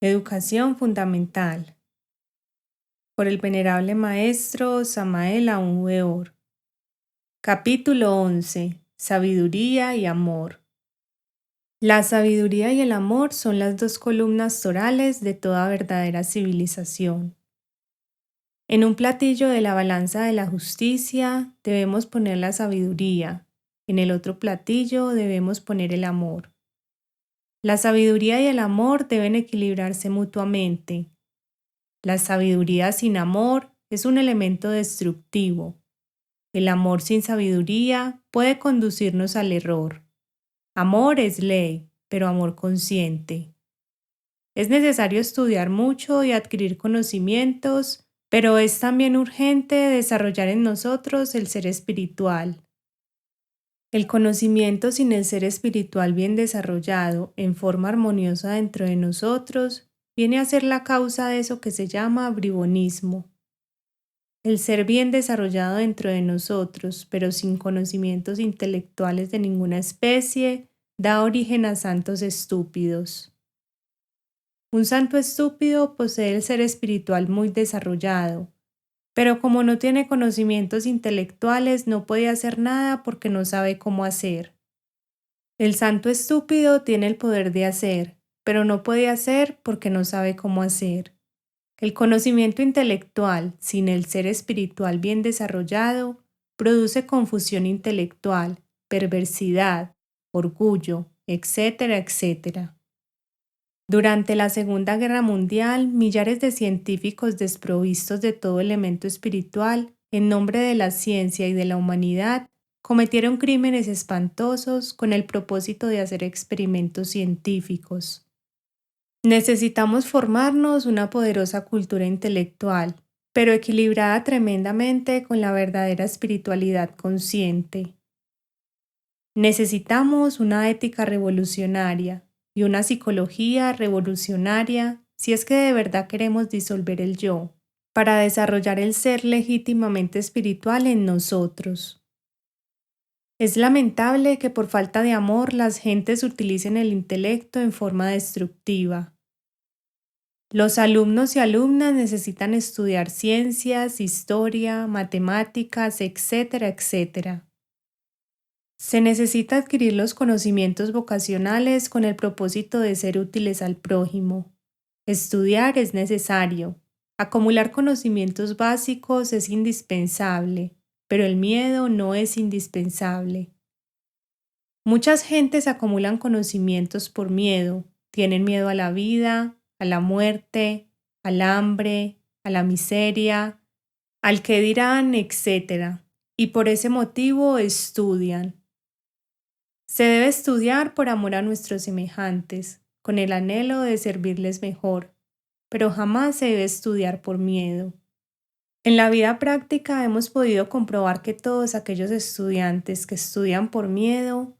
Educación fundamental. Por el venerable maestro Samael Aún Weor. Capítulo 11. Sabiduría y amor. La sabiduría y el amor son las dos columnas torales de toda verdadera civilización. En un platillo de la balanza de la justicia debemos poner la sabiduría, en el otro platillo debemos poner el amor. La sabiduría y el amor deben equilibrarse mutuamente. La sabiduría sin amor es un elemento destructivo. El amor sin sabiduría puede conducirnos al error. Amor es ley, pero amor consciente. Es necesario estudiar mucho y adquirir conocimientos, pero es también urgente desarrollar en nosotros el ser espiritual. El conocimiento sin el ser espiritual bien desarrollado en forma armoniosa dentro de nosotros viene a ser la causa de eso que se llama bribonismo. El ser bien desarrollado dentro de nosotros, pero sin conocimientos intelectuales de ninguna especie, da origen a santos estúpidos. Un santo estúpido posee el ser espiritual muy desarrollado, pero como no tiene conocimientos intelectuales no puede hacer nada porque no sabe cómo hacer. El santo estúpido tiene el poder de hacer, pero no puede hacer porque no sabe cómo hacer. El conocimiento intelectual, sin el ser espiritual bien desarrollado, produce confusión intelectual, perversidad, orgullo, etcétera, etcétera. Durante la Segunda Guerra Mundial, millares de científicos desprovistos de todo elemento espiritual, en nombre de la ciencia y de la humanidad, cometieron crímenes espantosos con el propósito de hacer experimentos científicos. Necesitamos formarnos una poderosa cultura intelectual, pero equilibrada tremendamente con la verdadera espiritualidad consciente. Necesitamos una ética revolucionaria y una psicología revolucionaria si es que de verdad queremos disolver el yo, para desarrollar el ser legítimamente espiritual en nosotros. Es lamentable que por falta de amor las gentes utilicen el intelecto en forma destructiva. Los alumnos y alumnas necesitan estudiar ciencias, historia, matemáticas, etcétera, etcétera. Se necesita adquirir los conocimientos vocacionales con el propósito de ser útiles al prójimo. Estudiar es necesario. Acumular conocimientos básicos es indispensable, pero el miedo no es indispensable. Muchas gentes acumulan conocimientos por miedo. Tienen miedo a la vida, a la muerte, al hambre, a la miseria, al que dirán, etc. Y por ese motivo estudian. Se debe estudiar por amor a nuestros semejantes, con el anhelo de servirles mejor, pero jamás se debe estudiar por miedo. En la vida práctica hemos podido comprobar que todos aquellos estudiantes que estudian por miedo,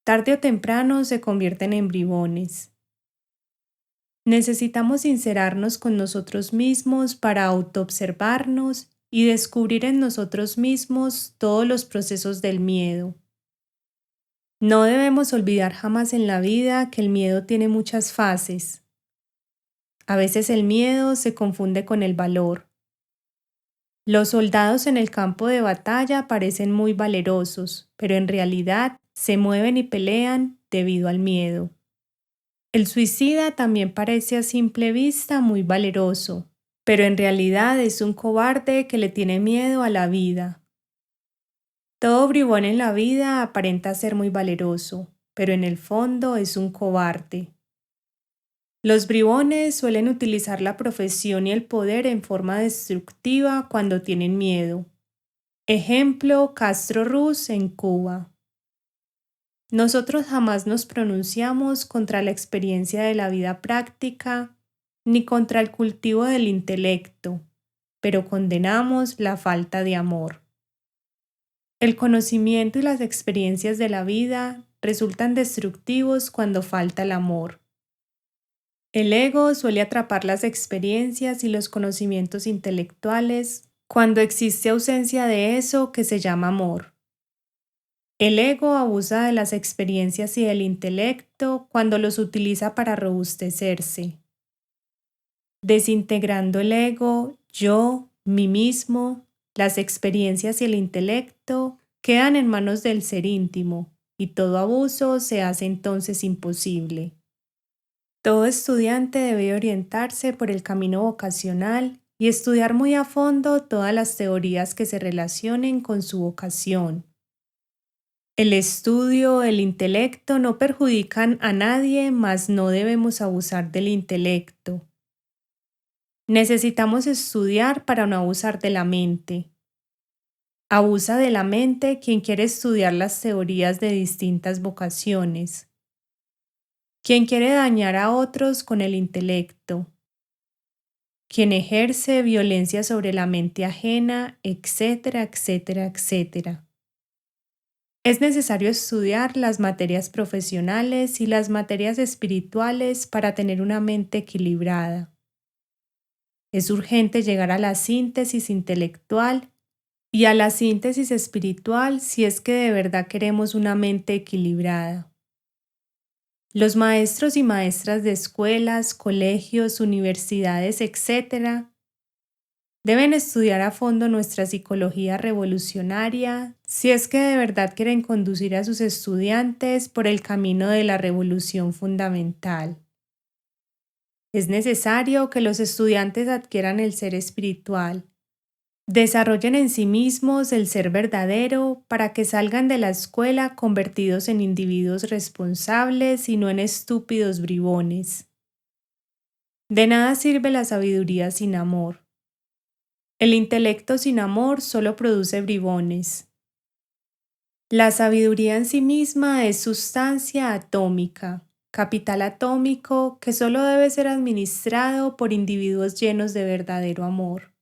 tarde o temprano se convierten en bribones. Necesitamos sincerarnos con nosotros mismos para autoobservarnos y descubrir en nosotros mismos todos los procesos del miedo. No debemos olvidar jamás en la vida que el miedo tiene muchas fases. A veces el miedo se confunde con el valor. Los soldados en el campo de batalla parecen muy valerosos, pero en realidad se mueven y pelean debido al miedo. El suicida también parece a simple vista muy valeroso, pero en realidad es un cobarde que le tiene miedo a la vida. Todo bribón en la vida aparenta ser muy valeroso, pero en el fondo es un cobarde. Los bribones suelen utilizar la profesión y el poder en forma destructiva cuando tienen miedo. Ejemplo, Castro Ruz en Cuba. Nosotros jamás nos pronunciamos contra la experiencia de la vida práctica ni contra el cultivo del intelecto, pero condenamos la falta de amor. El conocimiento y las experiencias de la vida resultan destructivos cuando falta el amor. El ego suele atrapar las experiencias y los conocimientos intelectuales cuando existe ausencia de eso que se llama amor. El ego abusa de las experiencias y del intelecto cuando los utiliza para robustecerse. desintegrando el ego, yo, mí mismo, las experiencias y el intelecto quedan en manos del ser íntimo y todo abuso se hace entonces imposible. Todo estudiante debe orientarse por el camino vocacional y estudiar muy a fondo todas las teorías que se relacionen con su vocación. El estudio, el intelecto no perjudican a nadie, mas no debemos abusar del intelecto. Necesitamos estudiar para no abusar de la mente. Abusa de la mente quien quiere estudiar las teorías de distintas vocaciones, quien quiere dañar a otros con el intelecto, quien ejerce violencia sobre la mente ajena, etcétera, etcétera, etcétera. Es necesario estudiar las materias profesionales y las materias espirituales para tener una mente equilibrada. Es urgente llegar a la síntesis intelectual y a la síntesis espiritual si es que de verdad queremos una mente equilibrada. Los maestros y maestras de escuelas, colegios, universidades, etc., deben estudiar a fondo nuestra psicología revolucionaria si es que de verdad quieren conducir a sus estudiantes por el camino de la revolución fundamental. Es necesario que los estudiantes adquieran el ser espiritual, desarrollen en sí mismos el ser verdadero para que salgan de la escuela convertidos en individuos responsables y no en estúpidos bribones. De nada sirve la sabiduría sin amor. El intelecto sin amor solo produce bribones. La sabiduría en sí misma es sustancia atómica, capital atómico que solo debe ser administrado por individuos llenos de verdadero amor.